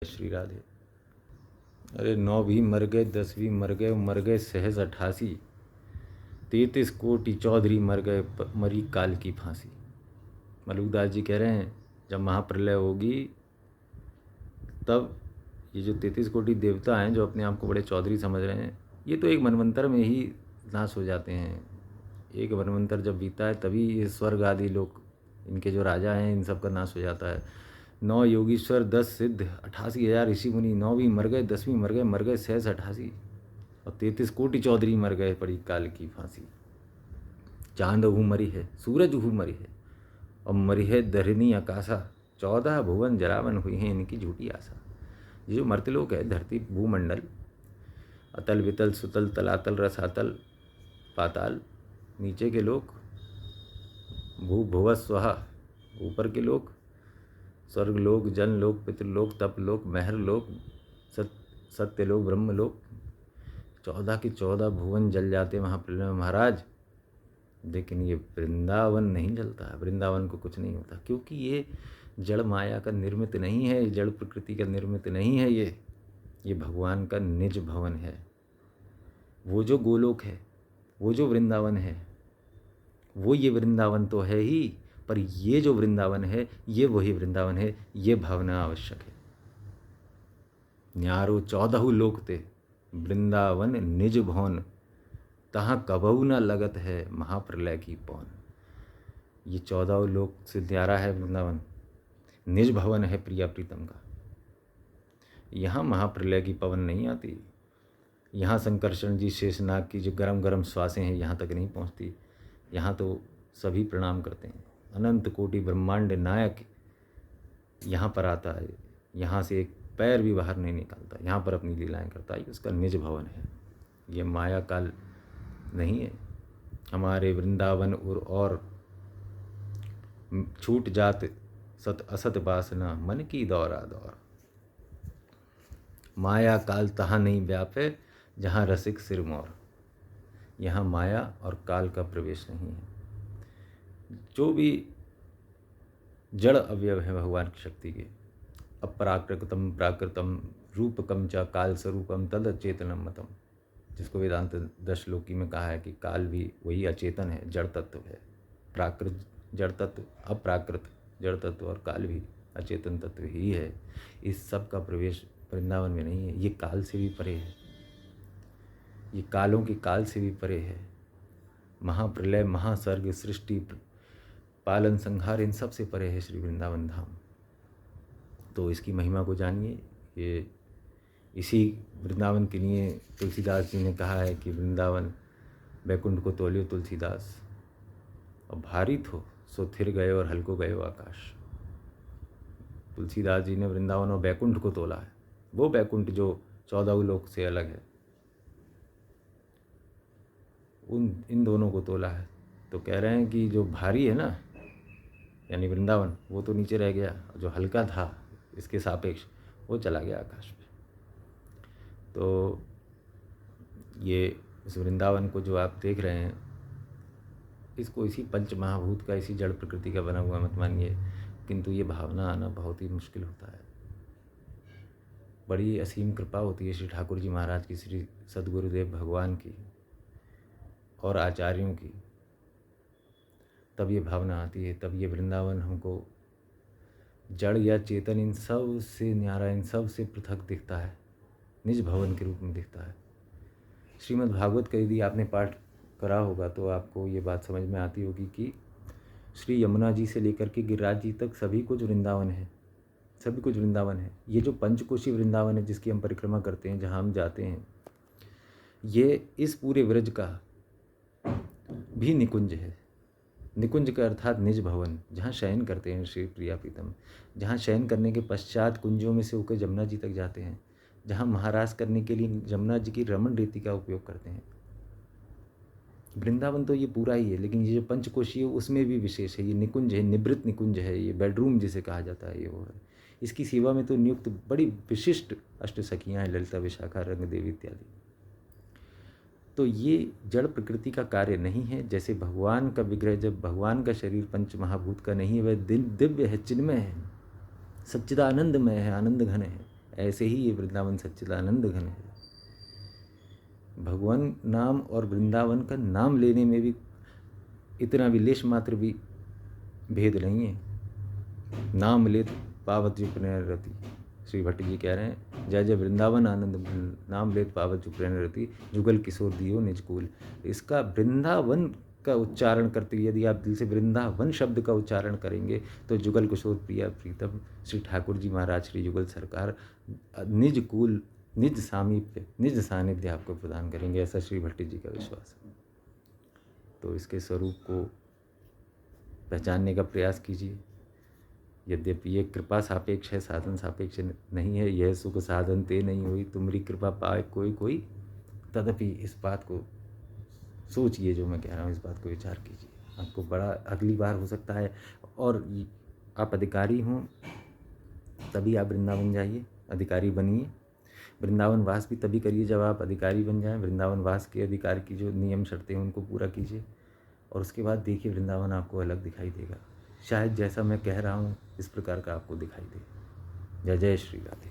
श्री राधे। अरे 9 भी मर गए, 10 भी मर गए सहज 88। 33 कोटि चौधरी मर गए, मरी काल की फांसी। मलुकदास जी कह रहे हैं जब महाप्रलय होगी तब ये जो 33 कोटि देवता हैं जो अपने आप को बड़े चौधरी समझ रहे हैं, ये तो एक मनवंतर में ही नाश हो जाते हैं। एक मनवंतर जब बीता है तभी ये स्वर्ग आदि लोग, इनके जो राजा हैं, इन सब का नाश हो जाता है। 9 योगीश्वर, 10 सिद्ध, 88,000 ऋषि मुनि, 9 भी मर गए, 10 भी मर गए सहज 88। और 33 कोटि चौधरी मर गए, पड़ी काल की फांसी। चांद हूँ मरी है, सूरज हूँ मरी है, और मरी है धरनी आकाशा। 14 भुवन जरावन हुई हैं इनकी झूठी आशा। ये जो मर्त्यलोक है, धरती भूमंडल, अतल वितल सुतल तलातल रसातल पाताल, नीचे के लोक, भू भुव स्वहा, ऊपर के लोक, स्वर्ग लोक, जन लोक, पितृलोक, तप लोक, महर लोक, सत्य लोक, ब्रह्म लोक। 14 के 14 भुवन जल जाते महाप्रलय में महाराज, लेकिन ये वृंदावन नहीं जलता। वृंदावन को कुछ नहीं होता, क्योंकि ये जड़ माया का निर्मित नहीं है, ये जड़ प्रकृति का निर्मित नहीं है। ये भगवान का निज भवन है। वो जो गोलोक है, वो जो वृंदावन है, वो ये वृंदावन तो है ही, पर ये जो वृंदावन है ये वही वृंदावन है। ये भावना आवश्यक है। न्यारो 14 लोक ते, वृंदावन निज भवन, तहाँ कबहू न लगत है महाप्रलय की पौन। ये 14 लोक से न्यारा है वृंदावन, निज भवन है प्रिया प्रीतम का। यहाँ महाप्रलय की पवन नहीं आती। यहाँ संकर्षण जी शेषनाग की जो गरम गरम श्वासें हैं यहाँ तक नहीं पहुँचती। यहाँ तो सभी प्रणाम करते हैं। अनंत कोटि ब्रह्मांड नायक यहाँ पर आता है, यहाँ से एक पैर भी बाहर नहीं निकालता, यहाँ पर अपनी लीलाएं करता है। उसका निज भवन है, ये माया काल नहीं है। हमारे वृंदावन और छूट जात सत असत वासना, मन की दौरा दौर। माया काल तहाँ नहीं व्यापे, जहाँ रसिक सिरमौर। यहाँ माया और काल का प्रवेश नहीं है। जो भी जड़ अवयव है भगवान की शक्ति के, अपराकृतम प्राकृतम रूपकम च काल स्वरूपम तद अचेतनम मतम, जिसको वेदांत दशलोकी में कहा है कि काल भी वही अचेतन है, जड़ तत्व है। प्राकृत जड़ तत्व, अप्राकृत जड़ तत्व, और काल भी अचेतन तत्व ही है। इस सब का प्रवेश वृंदावन में नहीं है। ये काल से भी परे है, ये कालों के काल से भी परे है। महाप्रलय, महासर्ग, सृष्टि, पालन, संहार, इन सब से परे है श्री वृंदावन धाम। तो इसकी महिमा को जानिए। ये इसी वृंदावन के लिए तुलसीदास जी ने कहा है कि वृंदावन बैकुंठ को तोलियो तुलसीदास, और भारी थो सो थिर गए और हल्को गए आकाश। तुलसीदास जी ने वृंदावन और बैकुंठ को तोला है। वो बैकुंठ जो 14 लोक से अलग है, इन दोनों को तोला है। तो कह रहे हैं कि जो भारी है ना, यानी वृंदावन, वो तो नीचे रह गया, जो हल्का था इसके सापेक्ष वो चला गया आकाश में। तो ये इस वृंदावन को जो आप देख रहे हैं, इसको इसी पंच महाभूत का, इसी जड़ प्रकृति का बना हुआ मत मानिए, किंतु ये भावना आना बहुत ही मुश्किल होता है। बड़ी असीम कृपा होती है श्री ठाकुर जी महाराज की, श्री सद्गुरुदेव भगवान की और आचार्यों की, तब ये भावना आती है। तब ये वृंदावन हमको जड़ या चेतन इन सब से न्यारा, इन सब से पृथक दिखता है, निज भवन के रूप में दिखता है। श्रीमद् भागवत का यदि आपने पाठ करा होगा तो आपको ये बात समझ में आती होगी कि श्री यमुना जी से लेकर के गिरिराज जी तक सभी कुछ वृंदावन है, सभी कुछ वृंदावन है। ये जो पंचकोशी वृंदावन है जिसकी हम परिक्रमा करते हैं, जहाँ हम जाते हैं, ये इस पूरे व्रज का भी निकुंज है। निकुंज का अर्थात निज भवन, जहाँ शयन करते हैं श्री प्रिया प्रीतम, जहाँ शयन करने के पश्चात कुंजों में से होकर जमुना जी तक जाते हैं, जहाँ महारास करने के लिए जमुना जी की रमण रीति का उपयोग करते हैं। वृंदावन तो ये पूरा ही है, लेकिन ये जो पंचकोशी है उसमें भी विशेष है। ये निकुंज है, निवृत्त निकुंज है, ये बेडरूम जिसे कहा जाता है, ये वो है। इसकी सेवा में तो नियुक्त बड़ी विशिष्ट अष्टसखियाँ हैं, ललिता, विशाखा, रंग देवी इत्यादि। तो ये जड़ प्रकृति का कार्य नहीं है। जैसे भगवान का विग्रह, जब भगवान का शरीर पंच महाभूत का नहीं है, वह दिव्य है, चिन्मय है, सच्चिदानंदमय है, आनंद घन है। ऐसे ही ये वृंदावन सच्चिदानंद घन है। भगवान नाम और वृंदावन का नाम लेने में भी इतना भी लेश मात्र भी भेद नहीं है। नाम ले पावत जो प्रणरति, श्री भट्ट जी कह रहे हैं, जय जय वृंदावन आनंद नाम लेत पावत जो प्रणरति, जुगल किशोर दियो निज कूल। इसका वृंदावन का उच्चारण करते हुए यदि आप दिल से वृंदावन शब्द का उच्चारण करेंगे तो जुगल किशोर प्रिया प्रीतम श्री ठाकुर जी महाराज श्री जुगल सरकार निज कूल निज सामीप्य निज सानिध्य आपको प्रदान करेंगे, ऐसा श्री भट्ट जी का विश्वास है। तो इसके स्वरूप को पहचानने का प्रयास कीजिए। यद्यपि ये कृपा सापेक्ष है, साधन सापेक्ष नहीं है। यह सुख साधन ते नहीं हुई, तुम्हारी कृपा पाए कोई कोई। तदपि इस बात को सोचिए, जो मैं कह रहा हूँ इस बात को विचार कीजिए। आपको बड़ा अगली बार हो सकता है, और आप अधिकारी हों तभी आप वृंदावन जाइए, अधिकारी बनिए। वृंदावन वास भी तभी करिए जब आप अधिकारी बन जाएं। वृंदावन वास के अधिकार की जो नियम शर्तें हैं उनको पूरा कीजिए, और उसके बाद देखिए वृंदावन आपको अलग दिखाई देगा। शायद जैसा मैं कह रहा हूँ इस प्रकार का आपको दिखाई दे। जय जय श्री राधे।